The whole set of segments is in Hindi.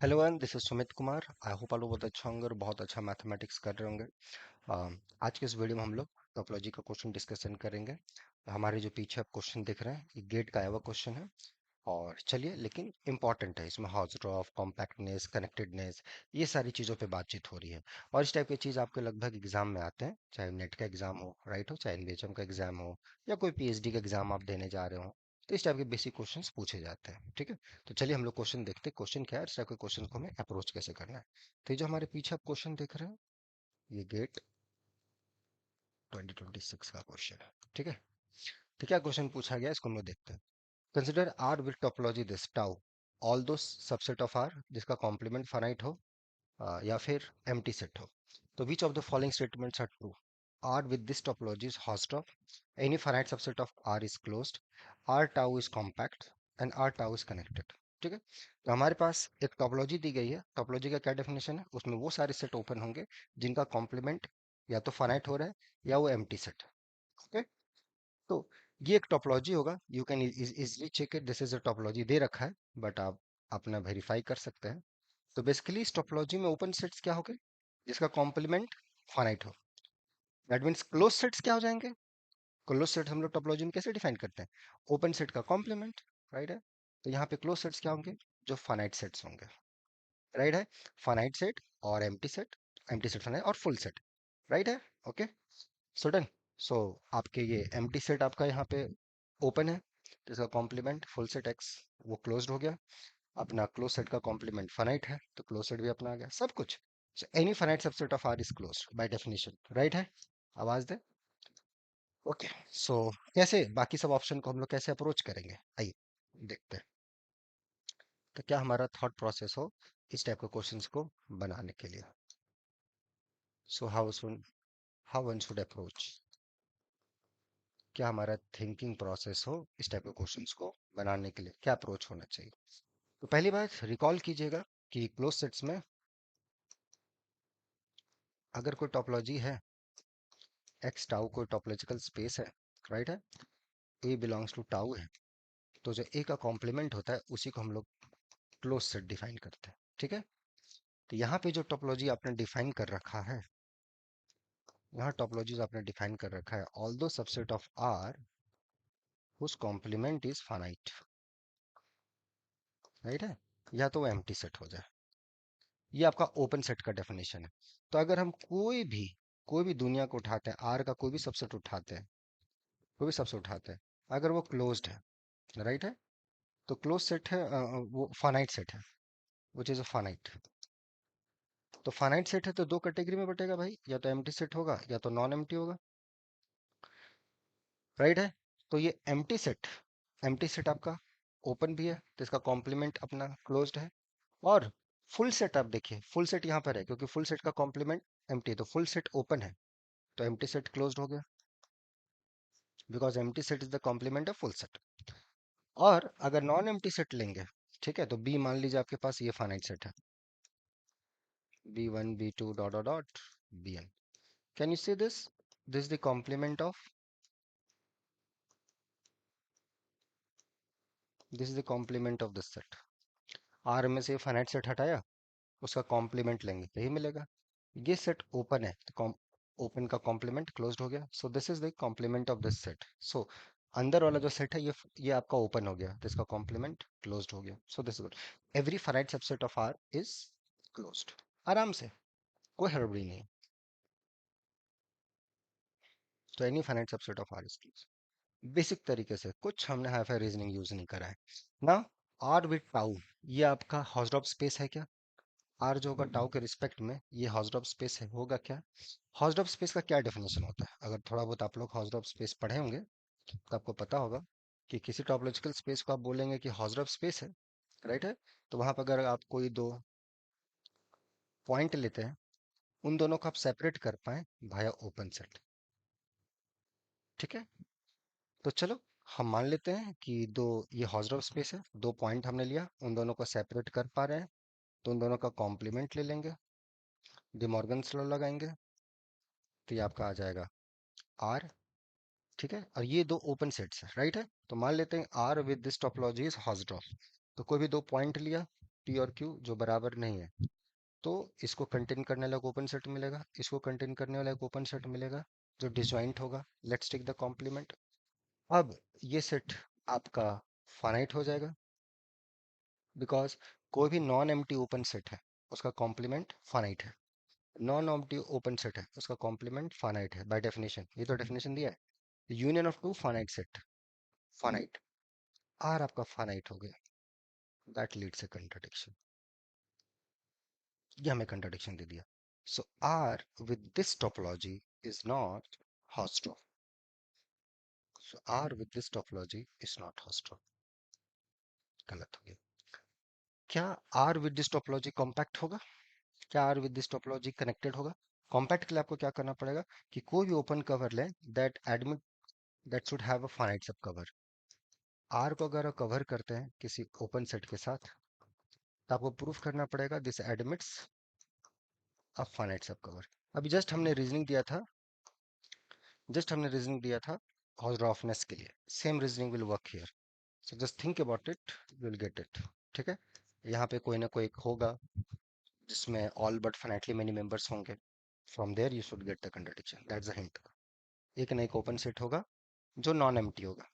Hello and this is Sumit Kumar. I hope आप लोग बहुत अच्छा होंगे और बहुत अच्छा मैथमेटिक्स कर रहे होंगे। आज के इस वीडियो में हम लोग टोपोलॉजी का क्वेश्चन डिस्कशन करेंगे। हमारे जो पीछे आप क्वेश्चन दिख रहे हैं ये गेट का आया हुआ क्वेश्चन है। और चलिए, लेकिन इंपॉर्टेंट है, इसमें हाउसरॉफ, कॉम्पैक्टनेस, कनेक्टेडनेस, ये सारी चीज़ों पे बातचीत हो रही है। और इस टाइप की चीज़ आपके लगभग एग्जाम में आते हैं, चाहे नेट का एग्जाम हो, राइट हो, चाहे एनबीएचएम का एग्जाम हो, या कोई पीएचडी का एग्जाम आप देने जा रहे हो। तो इस टाइप के बेसिक क्वेश्चंस पूछे जाते हैं, ठीक है। तो चलिए हम लोग क्वेश्चन देखते हैं, क्वेश्चन क्या है, इस टाइप के क्वेश्चन को हमें अप्रोच कैसे करना है। तो ये जो हमारे पीछे आप क्वेश्चन देख रहे हैं, ये गेट 2026 का क्वेश्चन है, ठीक है। तो क्या क्वेश्चन पूछा गया है, इसको हम लोग देखते हैं। Consider R with topology this tau all दो सबसेट ऑफ आर जिसका कॉम्प्लीमेंट फाइनाइट हो, या फिर एम्प्टी सेट हो। तो which of the following statements are true? R with this topology is Hausdorff, any finite subset of R is closed, R tau is compact, and R tau is connected. ठीक है। तो हमारे पास एक टोपोलॉजी दी गई है। टोपोलॉजी का क्या डेफिनेशन है? उसमें वो सारे सेट ओपन होंगे जिनका कॉम्प्लीमेंट या तो फाइनाइट हो रहा है या वो एम्प्टी सेट है। ओके। तो ये एक टोपोलॉजी होगा। You can easily check it, this is a topology दे रखा है, बट आप अपना वेरीफाई कर सकते हैं। तो बेसिकली इस टोपोलॉजी में ओपन सेट्स क्या हो गए? जिसका कॉम्प्लीमेंट फाइनाइट हो। दैट मीन्स क्लोज सेट्स क्या हो जाएंगे? क्लोज सेट हम लोग टोपोलॉजी में कैसे डिफाइन करते हैं? ओपन सेट का कॉम्प्लीमेंट, राइट है। तो यहाँ पे क्लोज सेट्स क्या होंगे? जो फाइनाइट सेट्स होंगे, राइट है। फाइनाइट सेट और एम्प्टी सेट फाइनाइट और फुल सेट, राइट है। Okay, so done. सो आपके ये एम्प्टी सेट आपका यहाँ पे ओपन है, तो इसका कॉम्प्लीमेंट फुल सेट एक्स वो क्लोज्ड हो गया। अपना क्लोज सेट का कॉम्प्लीमेंट फाइनाइट है, तो क्लोज सेट भी अपना आ गया, सब कुछ। Any finite subset of R is closed by definition, right है। आवाज दे। ओके। सो कैसे बाकी सब ऑप्शन को हम लोग कैसे अप्रोच करेंगे, आइए देखते हैं। तो क्या हमारा थॉट प्रोसेस हो इस टाइप के क्वेश्चंस को बनाने के लिए। So how one should approach, क्या हमारा थिंकिंग प्रोसेस हो इस टाइप के क्वेश्चंस को बनाने के लिए, क्या अप्रोच होना चाहिए। तो पहली बात रिकॉल कीजिएगा कि क्लोज सेट्स में अगर कोई टोपोलॉजी है, एक्स टाउ कोई टोपोलॉजिकल स्पेस है, राइट है, ए बिलोंग्स टू टाउ है, तो जो ए का कॉम्प्लीमेंट होता है उसी को हम लोग क्लोज सेट डिफाइन करते हैं, ठीक है। तो यहाँ पे जो टोपोलॉजी आपने डिफाइन कर रखा है, यहाँ टोपोलॉजीज आपने डिफाइन कर रखा है, ऑल दो subset of R whose complement is finite, right है, या तो वो एम्प्टी सेट हो जाए। ये आपका ओपन सेट का डेफिनेशन है। तो अगर हम कोई भी दुनिया को उठाते हैं, आर का कोई भी सबसेट उठाते हैं, कोई भी सबसेट उठाते हैं, अगर वो क्लोज्ड है, राइट है, तो क्लोज सेट है, वो फाइनाइट सेट है, विच इज अ फाइनाइट। तो फाइनाइट सेट है तो दो कैटेगरी में बटेगा भाई, या तो एम्प्टी सेट होगा या तो नॉन एम्प्टी होगा, राइट है। तो ये एम्प्टी सेट आपका ओपन भी है, तो इसका कॉम्प्लीमेंट अपना क्लोज्ड है। और फुल सेट आप देखिए, फुल सेट यहाँ पर है क्योंकि फुल सेट का कॉम्प्लीमेंट एम्प्टी है, तो फुल सेट ओपन है, तो एम्प्टी सेट क्लोज्ड हो गया, because empty set is the complement of full set. और अगर नॉन एम्प्टी सेट लेंगे, ठीक है, तो बी मान लीजिए आपके पास ये फाइनाइट सेट है, b1 b2 dot dot dot bn। Can you see this is the complement of, this is the complement of this set. R में से फाइनाइट सेट हटाया, उसका कॉम्प्लीमेंट लेंगे, यही मिलेगा। ये सेट ओपन है, तो ओपन का कॉम्प्लीमेंट क्लोज्ड हो गया, so this is the complement of this set. So अंदर वाला जो सेट है ये आपका ओपन हो गया, तो इसका कॉम्प्लीमेंट क्लोज्ड हो गया, so this is every finite subset of R is closed. आराम से, कोई हड़बड़ी नहीं। तो any finite subset of R is closed, basic तरीके से, कुछ हमने हाई फाई रीजनिंग यूज नहीं करा है ना। आर विथ टाउ, ये आपका हॉस्डॉप स्पेस है क्या? आर जो होगा टाउ के रिस्पेक्ट में, ये हॉस्डॉप स्पेस है, होगा क्या? हॉस्डॉप स्पेस का क्या डेफिनेशन होता है? अगर थोड़ा बहुत आप लोग हॉस्डॉप स्पेस पढ़े होंगे तो आपको पता होगा कि किसी टॉपोलॉजिकल स्पेस को आप बोलेंगे कि हॉस्डॉप स्पेस है, राइट है। तो वहां पर अगर आप कोई दो पॉइंट लेते हैं, उन दोनों को आप सेपरेट कर पाए भाया ओपन सेट, ठीक है। तो चलो हम मान लेते हैं कि दो, ये हॉस्डॉप स्पेस है, दो पॉइंट हमने लिया, उन दोनों को सेपरेट कर पा रहे हैं, तो उन दोनों का कॉम्प्लीमेंट ले लेंगे, डिमॉर्गन्स लॉ लगाएंगे, तो ये आपका आ जाएगा आर, ठीक है। और ये दो ओपन सेट्स है, राइट है। तो मान लेते हैं R with this topology is Hausdorff. तो कोई भी दो पॉइंट लिया, पी और क्यू जो बराबर नहीं है, तो इसको कंटेन करने वाला एक ओपन सेट मिलेगा, इसको कंटेन करने वाला एक ओपन सेट मिलेगा जो डिसजॉइंट होगा। Let's take the complement. अब ये सेट आपका फाइनाइट हो जाएगा, बिकॉज कोई भी नॉन एम्प्टी ओपन सेट है उसका कॉम्प्लीमेंट फाइनाइट है। नॉन एम्प्टी ओपन सेट है उसका कॉम्प्लीमेंट फाइनाइट है बाय डेफिनेशन, ये तो डेफिनेशन दिया है। Union of two finite set, finite, R आपका फाइनाइट हो गया, दैट लीड्स अ कंट्राडिक्शन। ये हमें कंट्राडिक्शन दे दिया। So R with this topology is not Hausdorff. So R with this topology is not Hausdorff. गलत हो गया। क्या R with this topology compact होगा? क्या R with this topology connected होगा? कॉम्पैक्ट के लिए आपको क्या करना पड़ेगा कि कोई भी ओपन कवर लें that admit that should have a finite सब कवर। R को अगर आप कवर करते हैं किसी ओपन सेट के साथ, तो आपको प्रूफ करना पड़ेगा दिस एडमिट्स अ फाइनाइट सब कवर। अभी जस्ट हमने रीजनिंग दिया था हॉसरॉफनेस के लिए, same reasoning will work here. So just think about it, you will get it. ठीक है, यहाँ पे कोई ना कोई एक होगा जिसमें all but finitely many members होंगे, from there you should get the contradiction, that's the hint. एक ना एक ओपन सेट होगा जो नॉन एम्प्टी होगा।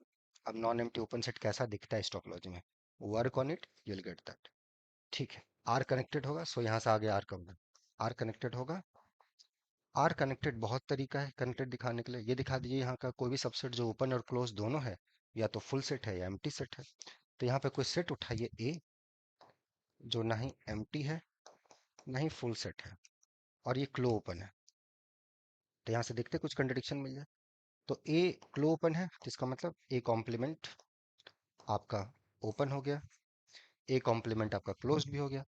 अब नॉन एम्प्टी ओपन सेट कैसा दिखता है इस टोपोलॉजी में, work on it, you will get that. ठीक है, आर कनेक्टेड होगा, सो यहाँ से आगे आर कब आर कनेक्टेड होगा। आर कनेक्टेड बहुत तरीका है कनेक्टेड दिखाने के लिए, ये दिखा दीजिए यहाँ का कोई भी सबसेट जो ओपन और क्लोज दोनों है, या तो फुल सेट है या एम्प्टी सेट है। तो यहाँ पे कोई सेट उठाइए ए जो ना ही एम्प्टी है ना ही फुल सेट है, और ये क्लो ओपन है। तो यहाँ से देखते कुछ कंट्रडिक्शन मिल जाए। तो ए क्लो ओपन है जिसका मतलब ए कॉम्प्लीमेंट आपका ओपन हो गया, ए कॉम्प्लीमेंट आपका क्लोज भी हो गया।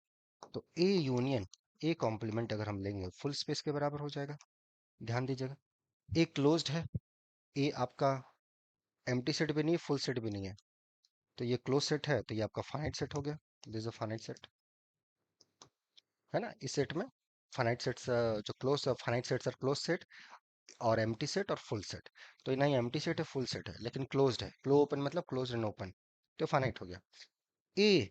तो ए यूनियन ए कॉम्प्लीमेंट अगर हम लेंगे फुल स्पेस के बराबर हो जाएगा। ध्यान दीजिएगा, ए क्लोज्ड है, ए आपका एम्प्टी सेट भी नहीं है फुल सेट भी नहीं है, तो ये क्लोज सेट है, तो ये आपका फाइनाइट सेट हो गया। This is a finite set, है ना। इस सेट में फाइनाइट सेट्स जो close finite sets are close set और एम्प्टी सेट और फुल सेट। तो ये ना ही एम्प्टी सेट है फुल सेट है, लेकिन क्लोज्ड है, क्लो ओपन मतलब क्लोज एंड ओपन, तो फाइनाइट हो गया। ए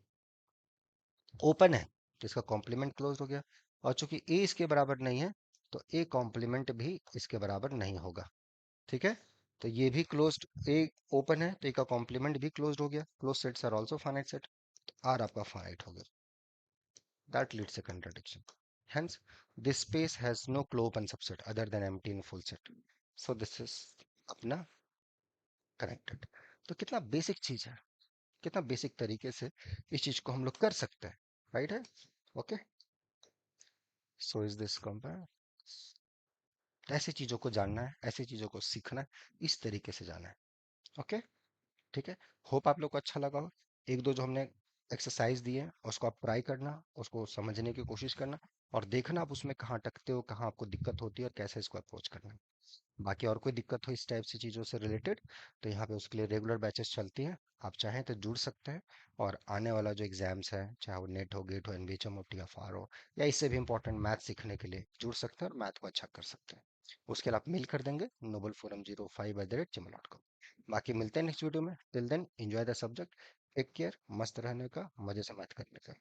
ओपन है तो इसका कॉम्प्लीमेंट क्लोज हो गया, और चूंकि ए इसके बराबर नहीं है तो ए कॉम्प्लीमेंट भी इसके बराबर नहीं होगा। ठीक है, तो ये भी क्लोज्ड, ए ओपन है तो ए का कॉम्प्लीमेंट भी क्लोज्ड हो गया, close sets are also finite set, आर आपका फाइनाइट हो गया। That leads a contradiction, hence this space has no closed subset other than empty and full set, so this is अपना कनेक्टेड। तो कितना बेसिक चीज है, कितना बेसिक तरीके से इस चीज को हम लोग कर सकते हैं, राइट है। Okay, so is this compare, ऐसी चीजों को जानना है, ऐसी चीजों को सीखना है, इस तरीके से जाना है। ओके, ठीक है, होप आप लोग को अच्छा लगा हो। एक दो जो हमने एक्सरसाइज दिए उसको आप ट्राई करना, उसको समझने की कोशिश करना, और देखना आप उसमें कहाँ अटकते हो, कहाँ आपको दिक्कत होती है और कैसे इसको अप्रोच करना है। बाकी और कोई दिक्कत हो इस टाइप से चीज़ों से रिलेटेड, तो यहाँ पे उसके लिए रेगुलर बैचेस चलती हैं, आप चाहें तो जुड़ सकते हैं। और आने वाला जो एग्जाम्स है, चाहे वो नेट हो, गेट हो, एनबीएचएम हो, टीएफआर हो, या इससे भी इंपॉर्टेंट मैथ सीखने के लिए जुड़ सकते हैं और मैथ को अच्छा कर सकते हैं। उसके लिए आप मेल कर देंगे noble4m05@gmail.com। बाकी मिलते हैं नेक्स्ट वीडियो में, till then enjoy the subject, take care, मस्त रहने का, मजे से मैथ करने का।